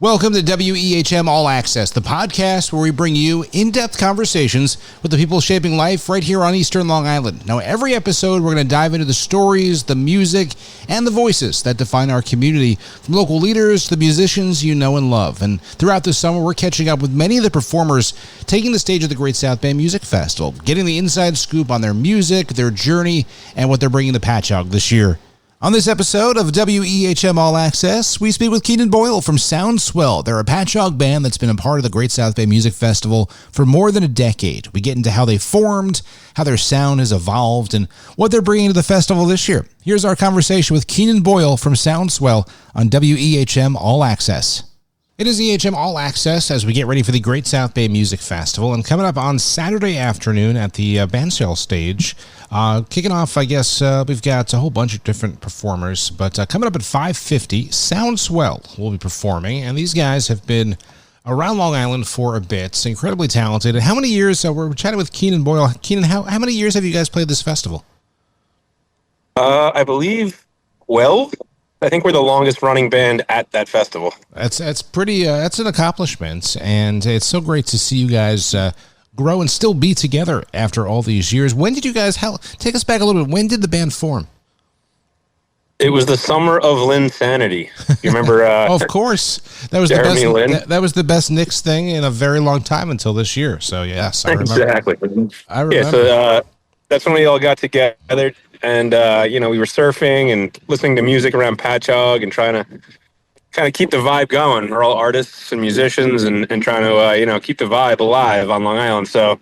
Welcome to WEHM All Access, the podcast where we bring you in-depth conversations with the people shaping life right here on Eastern Long Island. Now, every episode, we're going to dive into the stories, the music, and the voices that define our community, from local leaders to the musicians you know and love. And throughout the summer, we're catching up with many of the performers taking the stage at the Great South Bay Music Festival, getting the inside scoop on their music, their journey, and what they're bringing to Patchogue this year. On this episode of WEHM All Access, we speak with Keenan Boyle from Soundswell. They're a Patchogue band that's been a part of the Great South Bay Music Festival for more than a decade. We get into how they formed, how their sound has evolved, and what they're bringing to the festival this year. Here's our conversation with Keenan Boyle from Soundswell on WEHM All Access. It is EHM All Access as we get ready for the Great South Bay Music Festival, and coming up on Saturday afternoon at the bandshell stage, kicking off, I guess, we've got a whole bunch of different performers, but coming up at 5:50, Soundswell will be performing, and these guys have been around Long Island for a bit, incredibly talented. And how many years, we're chatting with Keenan Boyle. Keenan, how many years have you guys played this festival? I believe 12. I think we're the longest running band at that festival. That's pretty. That's an accomplishment, and it's so great to see you guys grow and still be together after all these years. When did you guys? Take us back a little bit. When did the band form? It was the summer of Linsanity. You remember? Of course, that was Jeremy the best. Lin? That was the best Knicks thing in a very long time until this year. So yes, I remember. Exactly. I remember. Yeah, so that's when we all got together. And, we were surfing and listening to music around Patchogue and trying to kind of keep the vibe going. We're all artists and musicians and trying to, keep the vibe alive on Long Island. So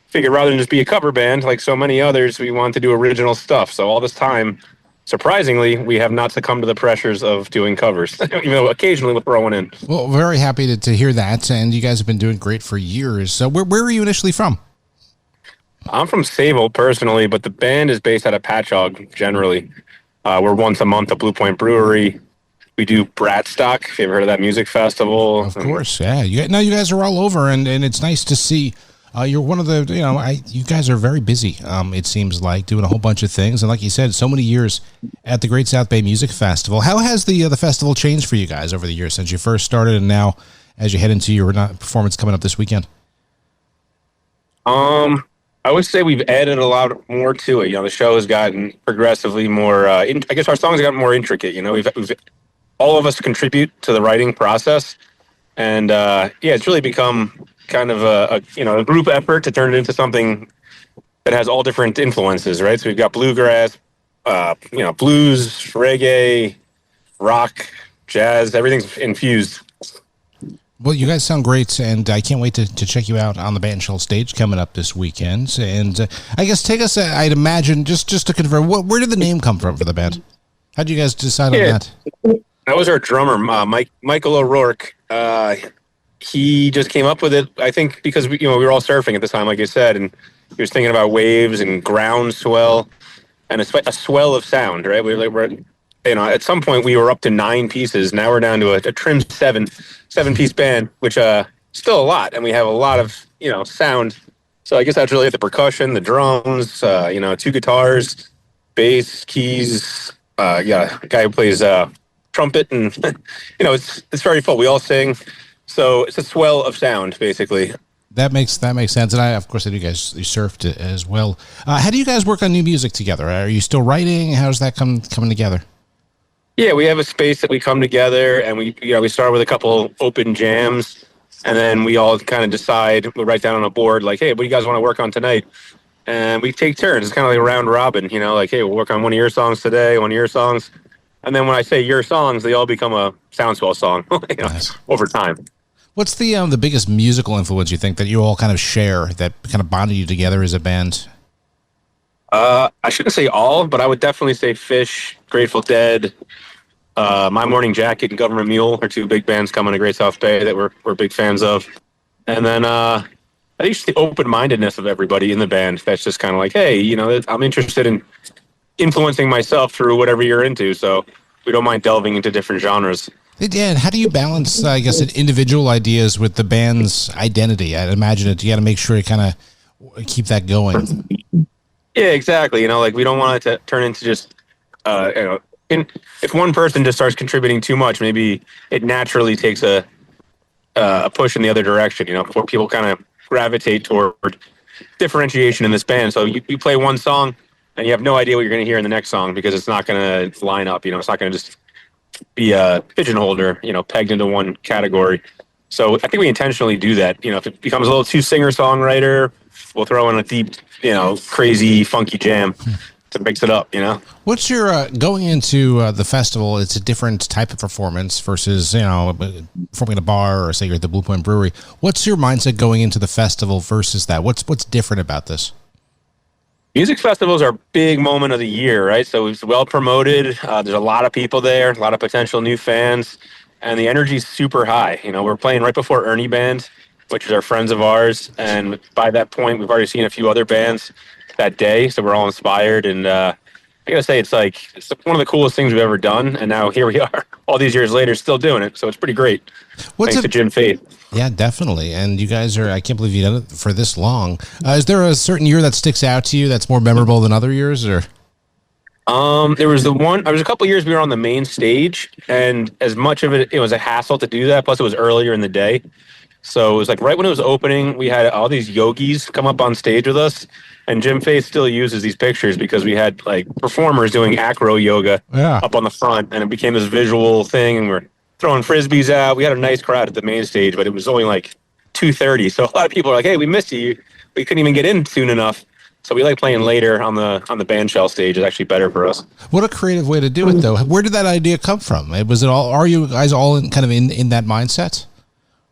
figured rather than just be a cover band like so many others, we wanted to do original stuff. So all this time, surprisingly, we have not succumbed to the pressures of doing covers, even though occasionally we'll throw one in. Well, very happy to hear that. And you guys have been doing great for years. So where were you initially from? I'm from Sable personally, but the band is based out of Patchogue generally. We're once a month at Blue Point Brewery. We do Bratstock, if you ever heard of that music festival. Of course, yeah. You guys are all over, and it's nice to see. You're one of the, you guys are very busy, it seems like, doing a whole bunch of things. And like you said, so many years at the Great South Bay Music Festival. How has the festival changed for you guys over the years since you first started and now as you head into your performance coming up this weekend? I would say we've added a lot more to it. The show has gotten progressively more. I guess our songs have gotten more intricate. We've all of us contribute to the writing process, and it's really become kind of a group effort to turn it into something that has all different influences, right? So we've got bluegrass, blues, reggae, rock, jazz. Everything's infused. Well, you guys sound great, and I can't wait to check you out on the bandshell stage coming up this weekend. And I guess take us, I'd imagine, just to confirm, where did the name come from for the band? How did you guys decide on that? That was our drummer, Michael O'Rourke. He just came up with it, I think, because we were all surfing at the time, like you said, and he was thinking about waves and ground swell and a swell of sound, right? We're at some point we were up to 9 pieces. Now we're down to a trimmed seven-piece band, which still a lot, and we have a lot of sound. So I guess that's really the percussion, the drums, 2 guitars, bass, keys, a guy who plays trumpet, and it's very full. We all sing, so it's a swell of sound, basically. That makes sense, and of course, you surfed as well. How do you guys work on new music together? Are you still writing? How's that coming together? Yeah, we have a space that we come together, and we start with a couple open jams, and then we all kind of decide. We write down on a board like, "Hey, what do you guys want to work on tonight?" And we take turns. It's kind of like a round robin, like, "Hey, we'll work on one of your songs today, one of your songs," and then when I say your songs, they all become a Soundswell song Nice. Over time. What's the biggest musical influence you think that you all kind of share that kind of bonded you together as a band? I shouldn't say all, but I would definitely say Fish, Grateful Dead, My Morning Jacket, and Government Mule are 2 big bands coming to Great South Bay that we're big fans of. And then I think just the open-mindedness of everybody in the band. That's just kind of like, hey, I'm interested in influencing myself through whatever you're into, so we don't mind delving into different genres. Yeah, and how do you balance, I guess, individual ideas with the band's identity? I'd imagine you got to make sure you kind of keep that going. Yeah, exactly. We don't want it to turn into just, if one person just starts contributing too much, maybe it naturally takes a a push in the other direction. Where people kind of gravitate toward differentiation in this band. So you play one song and you have no idea what you're going to hear in the next song because it's not going to line up. It's not going to just be a pigeonholed or pegged into one category. So I think we intentionally do that. If it becomes a little too singer-songwriter, we'll throw in a deep, crazy, funky jam to mix it up. What's your going into the festival? It's a different type of performance versus performing at a bar or say you're at the Blue Point Brewery. What's your mindset going into the festival versus that? What's different about this? Music festivals are a big moment of the year, right? So it's well promoted. There's a lot of people there, a lot of potential new fans, and the energy's super high. We're playing right before Ernie Band, which is our friends of ours, and by that point, we've already seen a few other bands that day, so we're all inspired. And I gotta say, it's one of the coolest things we've ever done, and now here we are, all these years later, still doing it. So it's pretty great. Thanks to Jim Faith. Yeah, definitely. And you guys I can't believe you've done it for this long. Is there a certain year that sticks out to you that's more memorable than other years, or? There was a couple of years we were on the main stage, and as much of it was a hassle to do that. Plus it was earlier in the day. So it was right when it was opening, we had all these yogis come up on stage with us, and Jim Faith still uses these pictures because we had performers doing acro yoga up on the front, and it became this visual thing, and we're throwing frisbees out. We had a nice crowd at the main stage, but it was only 2:30. So a lot of people are like, "Hey, we missed you. We couldn't even get in soon enough." So we like playing later on the band shell stage. It's actually better for us. What a creative way to do it, though. Where did that idea come from? Was it all? Are you guys all in that mindset?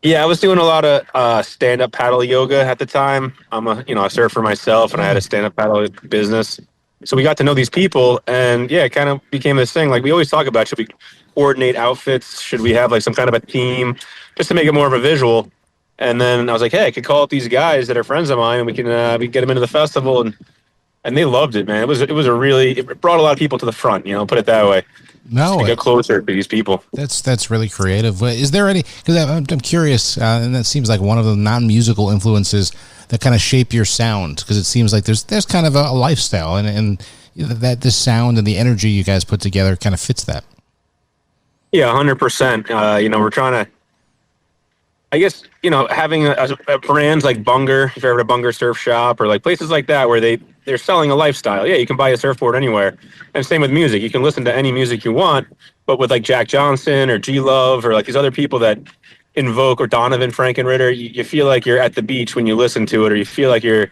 Yeah, I was doing a lot of stand-up paddle yoga at the time. I'm a surfer myself, and I had a stand-up paddle business. So we got to know these people, and it kind of became this thing. We always talk about, should we coordinate outfits? Should we have some kind of a theme just to make it more of a visual? And then I was like, hey, I could call up these guys that are friends of mine, and we can get them into the festival, and they loved it, man. It brought a lot of people to the front, put it that way. No, to get closer to these people. That's really creative. Is there any? Because I'm curious, and that seems like one of the non-musical influences that kind of shape your sound. Because it seems like there's kind of a lifestyle, and that this sound and the energy you guys put together kind of fits that. Yeah, 100%. We're trying to. I guess having a brands like Bunger, if you're ever at a Bunger surf shop, or places like that where they're selling a lifestyle. Yeah, you can buy a surfboard anywhere, and same with music. You can listen to any music you want, but with Jack Johnson or G Love or these other people that invoke, or Donovan Frankenritter, you feel like you're at the beach when you listen to it, or you feel like you're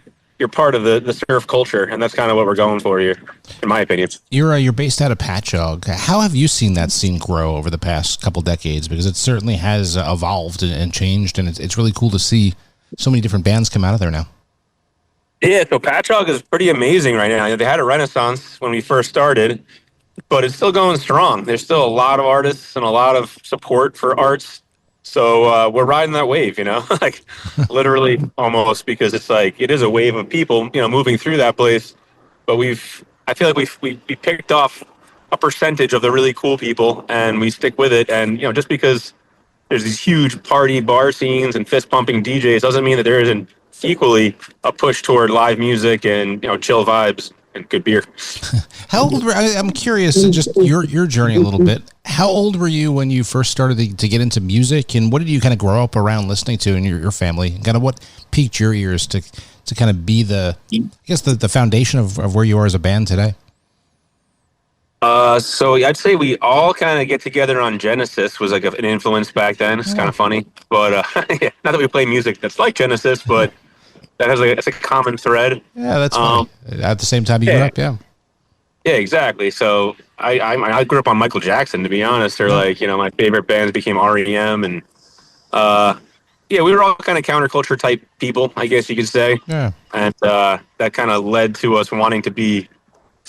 part of the surf culture, and that's kind of what we're going for here, in my opinion. You're based out of Patchogue. How have you seen that scene grow over the past couple decades? Because it certainly has evolved and changed, and it's really cool to see so many different bands come out of there now. Yeah, so Patchogue is pretty amazing right now. They had a renaissance when we first started, but it's still going strong. There's still a lot of artists and a lot of support for arts. So we're riding that wave, literally almost, because it's it is a wave of people, moving through that place. But I feel like we picked off a percentage of the really cool people, and we stick with it. And, just because there's these huge party bar scenes and fist pumping DJs doesn't mean that there isn't equally a push toward live music and, chill vibes and good beer. How old were I'm curious, just your journey a little bit. How old were you when you first started to get into music, and what did you kind of grow up around listening to in your family? Kind of what piqued your ears to kind of be the foundation of where you are as a band today? So I'd say we all kind of get together on Genesis was an influence back then. It's kind of funny, but not that we play music that's like Genesis, but that has it's a common thread. Yeah, that's funny. At the same time you grew up, yeah. Yeah, exactly. So I grew up on Michael Jackson, to be honest, or my favorite bands became REM, and we were all kind of counterculture type people, I guess you could say. Yeah. And that kind of led to us wanting to be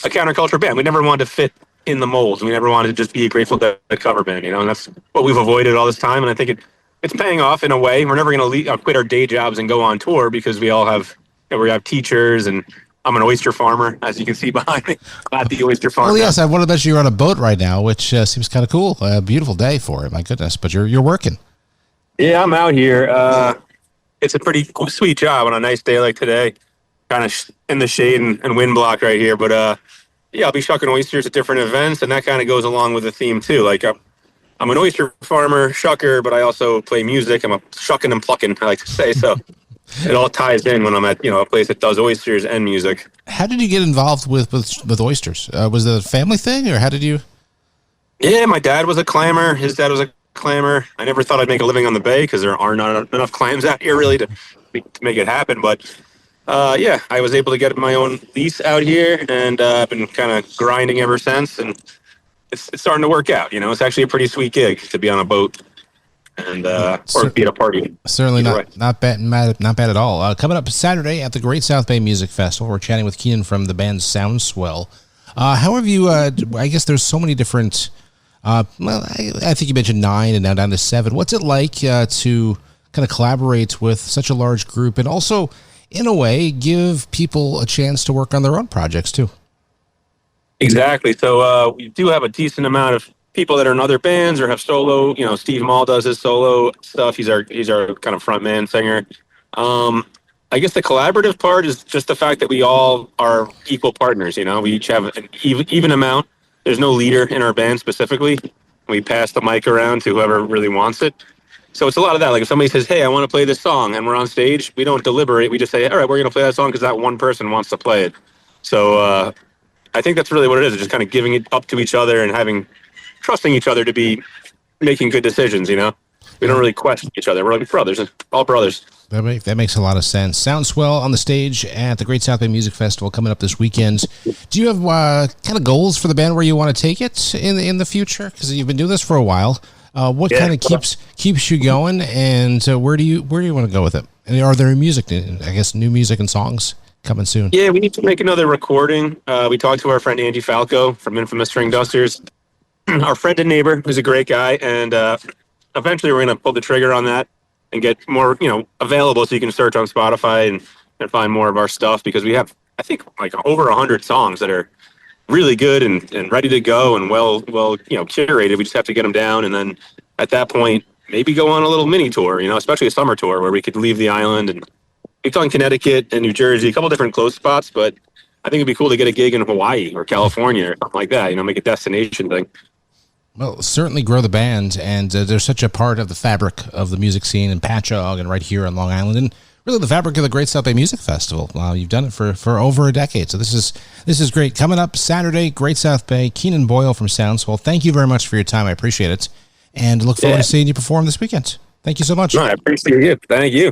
a counterculture band. We never wanted to fit in the molds. We never wanted to just be a Grateful Dead cover band, and that's what we've avoided all this time. And I think it's paying off in a way. We're never going to quit our day jobs and go on tour because we all have we have teachers, and I'm an oyster farmer, as you can see behind me. At the oyster farm. Well, yes, I want to bet you're on a boat right now, which seems kind of cool. A beautiful day for it, my goodness. But you're working. Yeah, I'm out here. It's a pretty sweet job on a nice day like today. Kind of in the shade and wind block right here. But I'll be shucking oysters at different events, and that kind of goes along with the theme too. I'm an oyster farmer, shucker, but I also play music. I'm a shucking and plucking, I like to say. So it all ties in when I'm at, a place that does oysters and music. How did you get involved with oysters? Was it a family thing, or how did you? Yeah, my dad was a clammer. His dad was a clammer. I never thought I'd make a living on the bay because there are not enough clams out here really to make it happen. But yeah, I was able to get my own lease out here, and I've been kind of grinding ever since. And it's starting to work out. It's actually a pretty sweet gig to be on a boat and or be at a party. Certainly not bad at all. Coming up Saturday at the Great South Bay Music Festival, we're chatting with Keenan from the band Soundswell. How have you? I guess there's so many different. I think you mentioned 9 and now down to 7. What's it like to kind of collaborate with such a large group, and also, in a way, give people a chance to work on their own projects too? Exactly. So we do have a decent amount of people that are in other bands or have solo. Steve Mall does his solo stuff. He's our kind of front man singer. I guess the collaborative part is just the fact that we all are equal partners. We each have an even amount. There's no leader in our band specifically. We pass the mic around to whoever really wants it. So it's a lot of that. Like if somebody says, "Hey, I want to play this song," and we're on stage, we don't deliberate. We just say, "All right, we're going to play that song because that one person wants to play it." So I think that's really what it is. It's just kind of giving it up to each other and trusting each other to be making good decisions. We don't really question each other. We're like brothers, all brothers. That makes a lot of sense. Soundswell on the stage at the Great South Bay Music Festival coming up this weekend. Do you have kind of goals for the band where you want to take it in the future? Because you've been doing this for a while. What kind of keeps you going, and where do you want to go with it? And are there new music and songs coming soon? Yeah, we need to make another recording. We talked to our friend Andy Falco from Infamous String Dusters, our friend and neighbor, who's a great guy, and eventually we're going to pull the trigger on that and get more, available so you can search on Spotify and find more of our stuff, because we have, I think, like over 100 songs that are really good and ready to go and well, curated. We just have to get them down, and then at that point, maybe go on a little mini tour, especially a summer tour where we could leave the island, and we've done Connecticut and New Jersey, a couple different close spots, but I think it'd be cool to get a gig in Hawaii or California or something like that, make a destination thing. Well, certainly grow the band, and they're such a part of the fabric of the music scene in Patchogue and right here on Long Island, and really the fabric of the Great South Bay Music Festival. You've done it for over a decade, so this is great. Coming up Saturday, Great South Bay, Keenan Boyle from Soundswell. Thank you very much for your time. I appreciate it, and look forward to seeing you perform this weekend. Thank you so much. No, I appreciate it. Thank you.